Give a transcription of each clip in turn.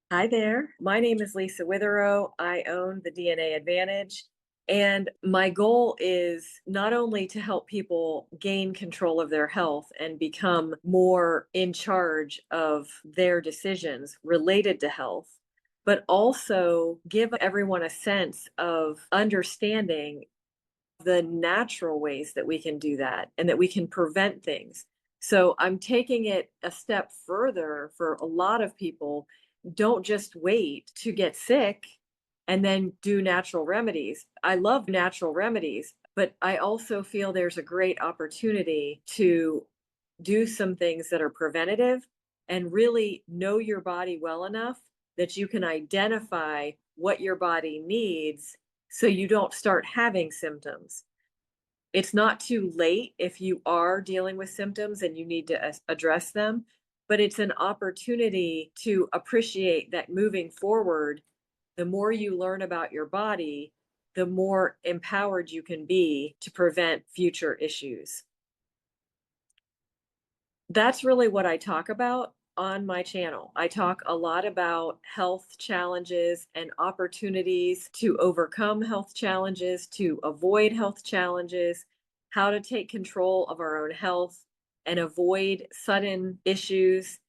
Hi there. My name is Lisa Witherow. I own the DNA Advantage. And my goal is not only to help people gain control of their health and become more in charge of their decisions related to health, but also give everyone a sense of understanding the natural ways that we can do that and that we can prevent things. So I'm taking it a step further for a lot of people. Don't just wait to get sick and then do natural remedies. I love natural remedies, but I also feel there's a great opportunity to do some things that are preventative and really know your body well enough that you can identify what your body needs so you don't start having symptoms. It's not too late if you are dealing with symptoms and you need to address them, but it's an opportunity to appreciate that moving forward, the more you learn about your body, the more empowered you can be to prevent future issues. That's really what I talk about on my channel. I talk a lot about health challenges and opportunities to overcome health challenges, to avoid health challenges, how to take control of our own health and avoid sudden issues,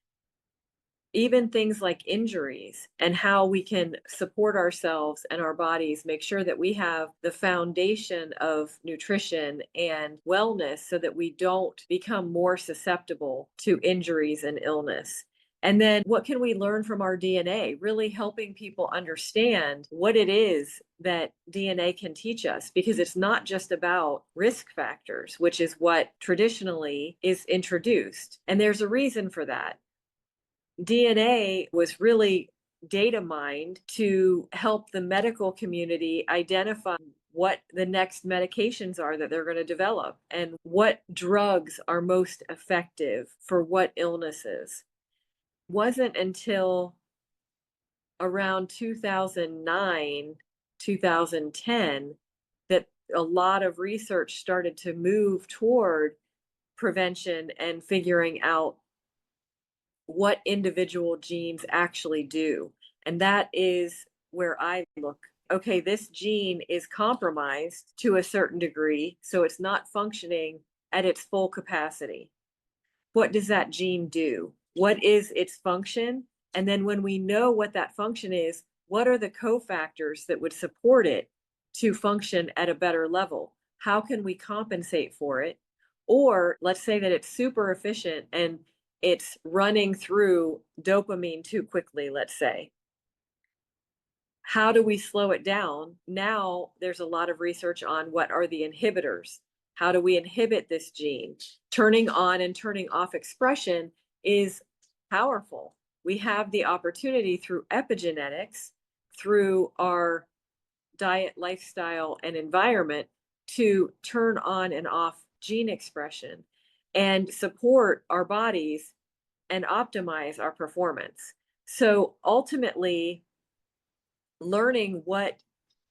even things like injuries, and how we can support ourselves and our bodies, make sure that we have the foundation of nutrition and wellness so that we don't become more susceptible to injuries and illness. And then what can we learn from our DNA? Really helping people understand what it is that DNA can teach us, because it's not just about risk factors, which is what traditionally is introduced. And there's a reason for that. DNA was really data mined to help the medical community identify what the next medications are that they're going to develop and what drugs are most effective for what illnesses. Wasn't until around 2009, 2010 that a lot of research started to move toward prevention and figuring out what individual genes actually do. And that is where I look. Okay, this gene is compromised to a certain degree, so it's not functioning at its full capacity. What does that gene do? What is its function? And then when we know what that function is, what are the cofactors that would support it to function at a better level? How can we compensate for it? Or let's say that it's super efficient and it's running through dopamine too quickly, let's say. How do we slow it down? Now there's a lot of research on what are the inhibitors. How do we inhibit this gene? Turning on and turning off expression is powerful. We have the opportunity through epigenetics, through our diet, lifestyle, and environment to turn on and off gene expression and support our bodies and optimize our performance. So ultimately, learning what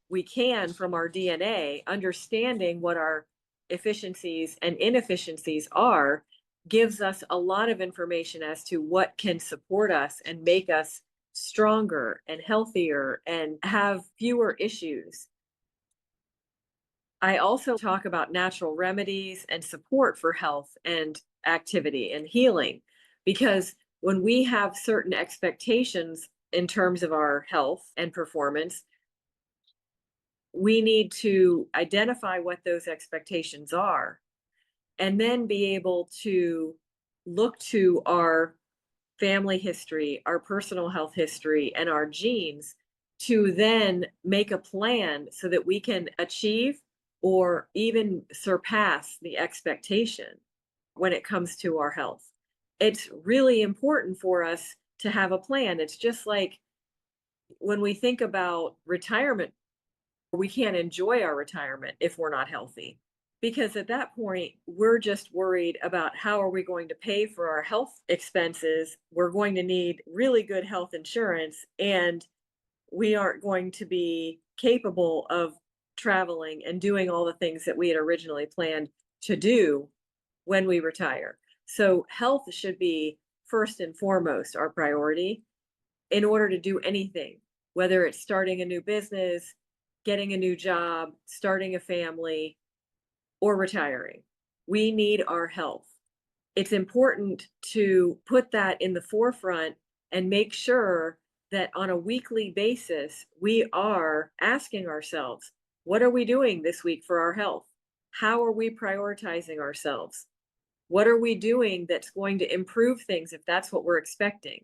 we can from our DNA, understanding what our efficiencies and inefficiencies are, gives us a lot of information as to what can support us and make us stronger and healthier and have fewer issues. I also talk about natural remedies and support for health and activity and healing, because when we have certain expectations in terms of our health and performance, we need to identify what those expectations are and then be able to look to our family history, our personal health history, and our genes to then make a plan so that we can achieve or even surpass the expectation when it comes to our health. It's really important for us to have a plan. It's just like when we think about retirement, we can't enjoy our retirement if we're not healthy. Because at that point, we're just worried about how are we going to pay for our health expenses. We're going to need really good health insurance, and we aren't going to be capable of traveling and doing all the things that we had originally planned to do when we retire. So health should be first and foremost our priority. in order to do anything, whether it's starting a new business, getting a new job, starting a family, or retiring. We need our health. It's important to put that in the forefront and make sure that on a weekly basis, we are asking ourselves, what are we doing this week for our health? How are we prioritizing ourselves? What are we doing that's going to improve things if that's what we're expecting?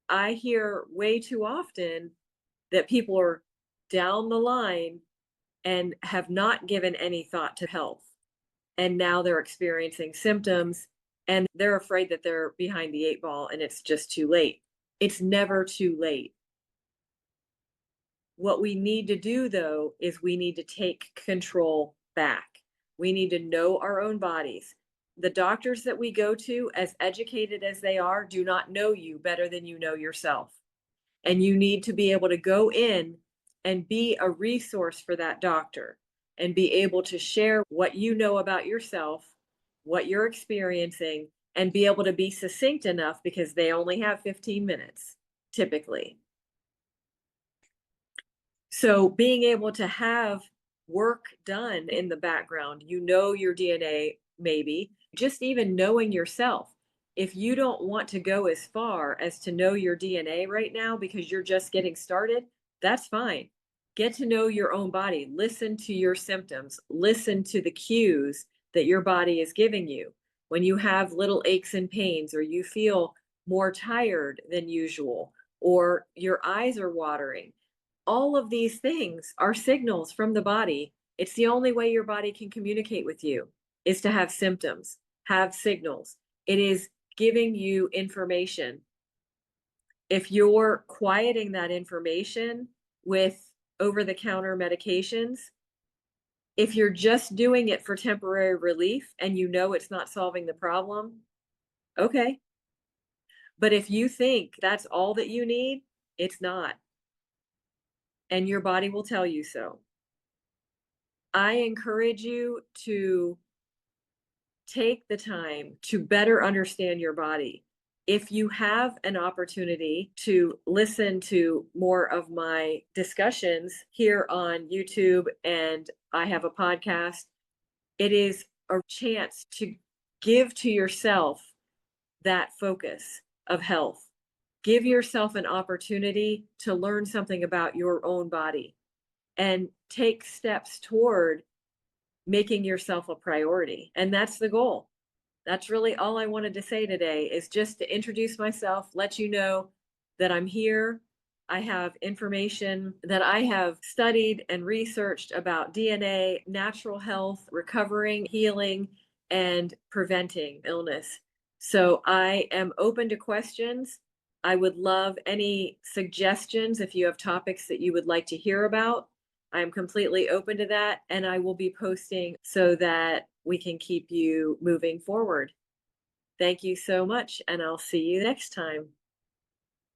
I hear way too often that people are down the line and have not given any thought to health. And now they're experiencing symptoms and they're afraid that they're behind the eight ball and it's just too late. It's never too late. What we need to do, though, is we need to take control back. We need to know our own bodies. The doctors that we go to, as educated as they are, do not know you better than you know yourself. And you need to be able to go in and be a resource for that doctor and be able to share what you know about yourself, what you're experiencing, and be able to be succinct enough because they only have 15 minutes typically. So being able to have work done in the background, you know your DNA maybe, just even knowing yourself. If you don't want to go as far as to know your DNA right now because you're just getting started, that's fine. Get to know your own body, listen to your symptoms, listen to the cues that your body is giving you. When you have little aches and pains, or you feel more tired than usual, or your eyes are watering, all of these things are signals from the body. It's the only way your body can communicate with you is to have symptoms, have signals. It is giving you information. If you're quieting that information with over the counter medications, if you're just doing it for temporary relief and you know it's not solving the problem, okay. But if you think that's all that you need, it's not. And your body will tell you so. I encourage you to take the time to better understand your body. If you have an opportunity to listen to more of my discussions here on YouTube, and I have a podcast, it is a chance to give to yourself that focus of health. Give yourself an opportunity to learn something about your own body and take steps toward making yourself a priority. And that's the goal. That's really all I wanted to say today, is just to introduce myself, let you know that I'm here. I have information that I have studied and researched about DNA, natural health, recovering, healing, and preventing illness. So I am open to questions. I would love any suggestions if you have topics that you would like to hear about. I'm completely open to that, and I will be posting so that we can keep you moving forward. Thank you so much, and I'll see you next time.